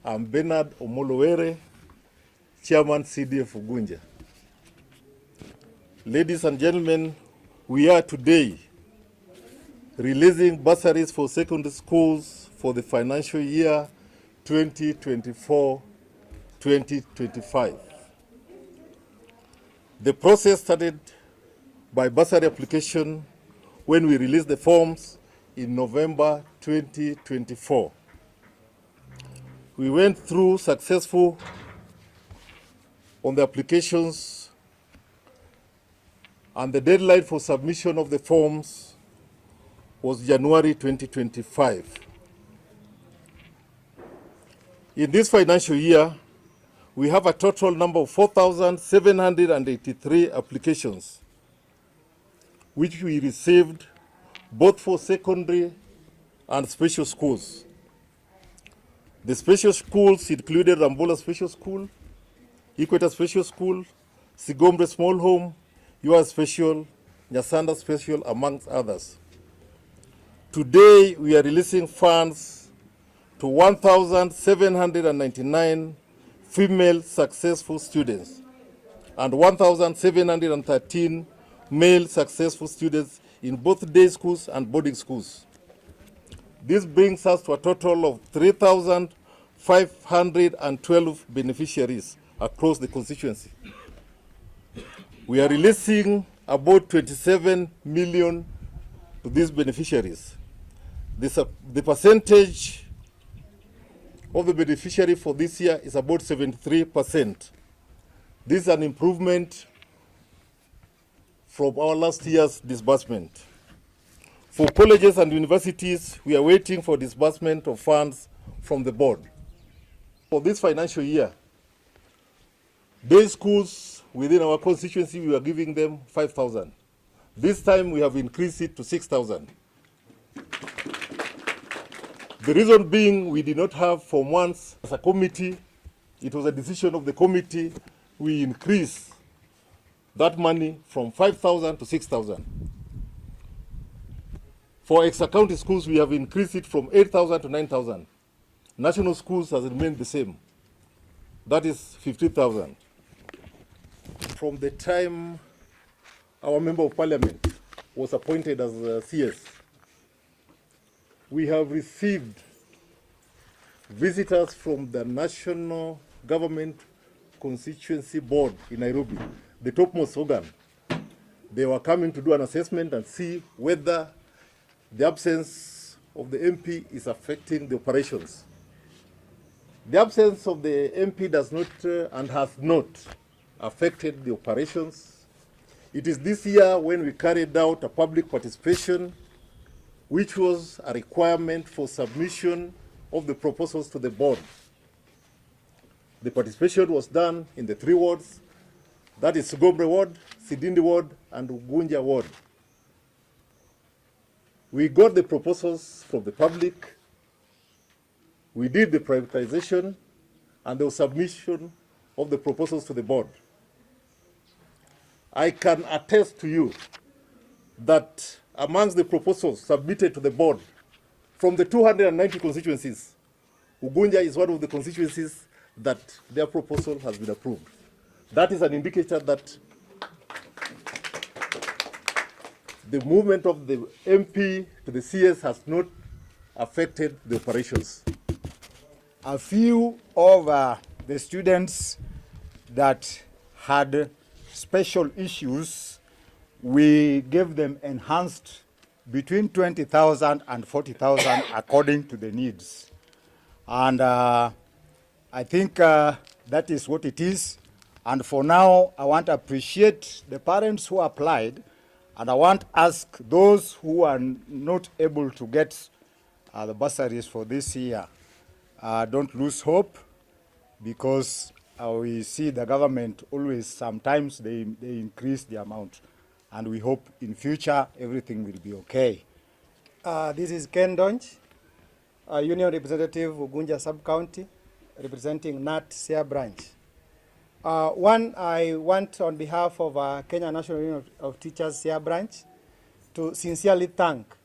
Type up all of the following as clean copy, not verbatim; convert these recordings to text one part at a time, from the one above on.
I'm Benard Omollo Were, Chairman CDF Ugunja. Ladies and gentlemen, we are today releasing bursaries for secondary schools for the financial year 2024-2025. The process started by bursary application when we released the forms in November 2024. We went through successful on the applications, and the deadline for submission of the forms was January 2025. In this financial year, we have a total number of 4,783 applications, which we received both for secondary and special schools. The special schools included Rambola Special School, Equator Special School, Sigomere Small Home, UR Special, Nyasanda Special, amongst others. Today, we are releasing funds to 1,799 female successful students and 1,713 male successful students in both day schools and boarding schools. This brings us to a total of 3,512 beneficiaries across the constituency. We are releasing about 27 million to these beneficiaries. The percentage of the beneficiary for this year is about 73%. This is an improvement from our last year's disbursement. For colleges and universities, we are waiting for disbursement of funds from the board. For this financial year, day schools within our constituency, we are giving them 5,000. This time we have increased it to 6,000. The reason being we did not have Form 1s as a committee. It was a decision of the committee. We increased that money from 5,000 to 6,000. For ex-county schools, we have increased it from 8,000 to 9,000. National schools has remained the same. That is 50,000. From the time our member of parliament was appointed as CS, we have received visitors from the National Government Constituency Board in Nairobi, the topmost organ. They were coming to do an assessment and see whether the absence of the MP is affecting the operations. The absence of the MP does not and has not affected the operations. It is this year when we carried out a public participation, which was a requirement for submission of the proposals to the board. The participation was done in the 3 wards, that is Sigomere ward, Sidindi ward, and Ugunja ward. We got the proposals from the public, we did the prioritization, and the submission of the proposals to the board. I can attest to you that amongst the proposals submitted to the board from the 290 constituencies, Ugunja is one of the constituencies that their proposal has been approved. That is an indicator that the movement of the MP to the CS has not affected the operations. A few of the students that had special issues, we gave them enhanced between 20,000 and 40,000 according to the needs. And I think that is what it is. And for now, I want to appreciate the parents who applied, and I want to ask those who are not able to get the bursaries for this year, don't lose hope, because we see the government always, sometimes they increase the amount, and we hope in future everything will be okay. This is Ndonji, Union Representative Ugunja Sub-County, representing NAT Siaya branch. One, I want on behalf of Kenya National Union of Teachers Siaya branch to sincerely thank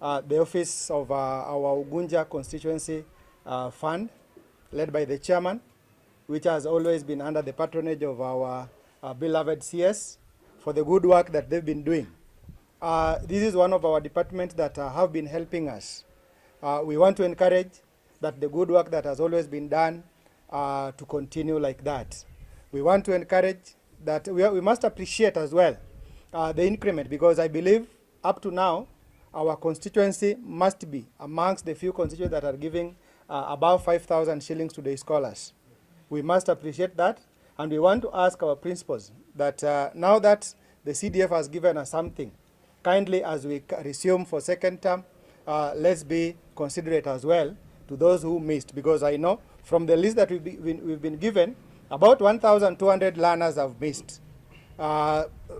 the office of our Ugunja constituency fund led by the chairman, which has always been under the patronage of our beloved CS, for the good work that they've been doing. This is one of our departments that have been helping us. We want to encourage that the good work that has always been done to continue like that. We want to encourage that we must appreciate as well the increment, because I believe up to now our constituency must be amongst the few constituencies that are giving above 5,000 shillings to the scholars. We must appreciate that, and we want to ask our principals that now that the CDF has given us something, kindly as we resume for second term, let's be considerate as well to those who missed, because I know from the list that we've been given, about 1,200 learners have missed.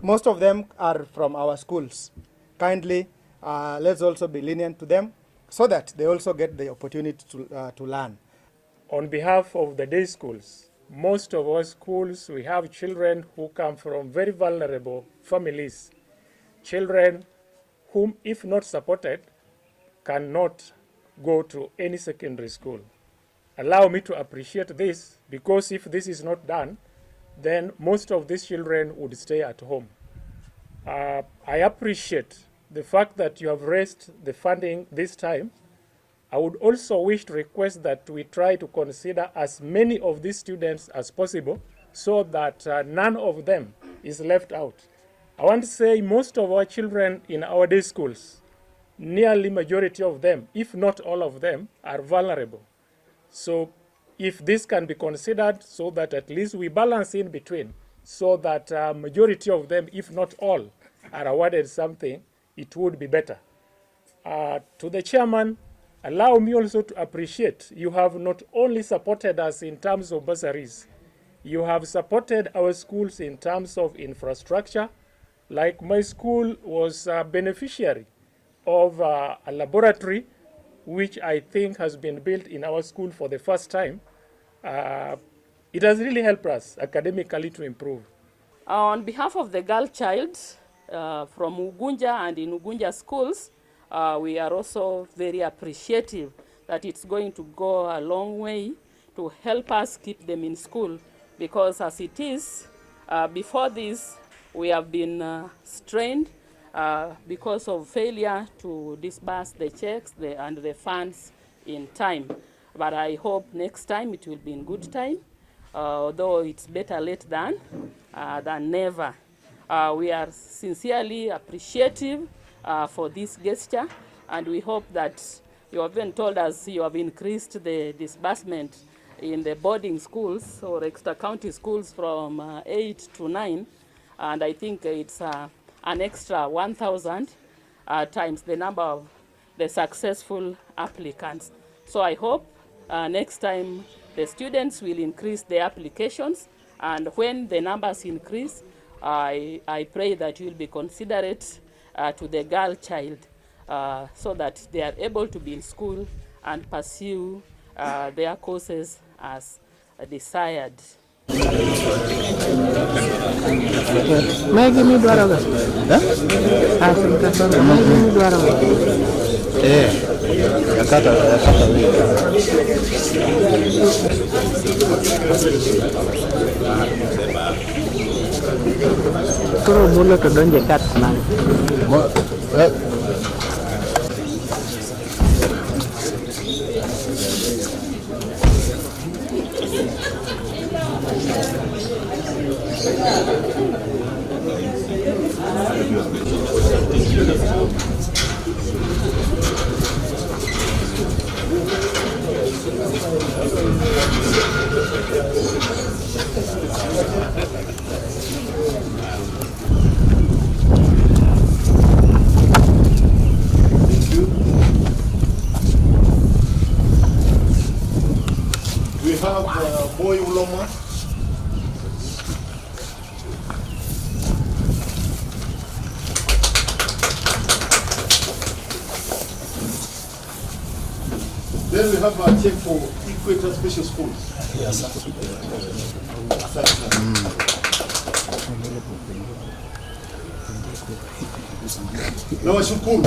Most of them are from our schools. Kindly, let's also be lenient to them so that they also get the opportunity to learn. On behalf of the day schools, most of our schools, we have children who come from very vulnerable families, children whom, if not supported, cannot go to any secondary school. Allow me to appreciate this, because if this is not done, then most of these children would stay at home. I appreciate the fact that you have raised the funding this time. I would also wish to request that we try to consider as many of these students as possible so that none of them is left out. I want to say most of our children in our day schools, nearly majority of them, if not all of them, are vulnerable. So if this can be considered so that at least we balance in between, so that majority of them, if not all, are awarded something, it would be better. To the chairman, allow me also to appreciate you have not only supported us in terms of bursaries, you have supported our schools in terms of infrastructure. Like my school was a beneficiary of a laboratory, which I think has been built in our school for the first time. It has really helped us academically to improve. On behalf of the girl child from Ugunja and in Ugunja schools, we are also very appreciative that it's going to go a long way to help us keep them in school, because as it is, before this, we have been strained because of failure to disburse the checks and the funds in time. But I hope next time it will be in good time, although it's better late than never. We are sincerely appreciative for this gesture, and we hope that you have even told us you have increased the disbursement in the boarding schools or extra county schools from 8 to 9, and I think it's an extra 1,000 times the number of the successful applicants. So I hope next time the students will increase their applications, and when the numbers increase, I pray that you will be considerate to the girl child so that they are able to be in school and pursue their courses as desired. Maggie me dwaraga. Maggie me dwaraga. Yakata Kuro bulu to Ndonji kat man. We have Boy Uloma. Then we have a check for Equator Special Schools. Yes, sir. Nawashukuru.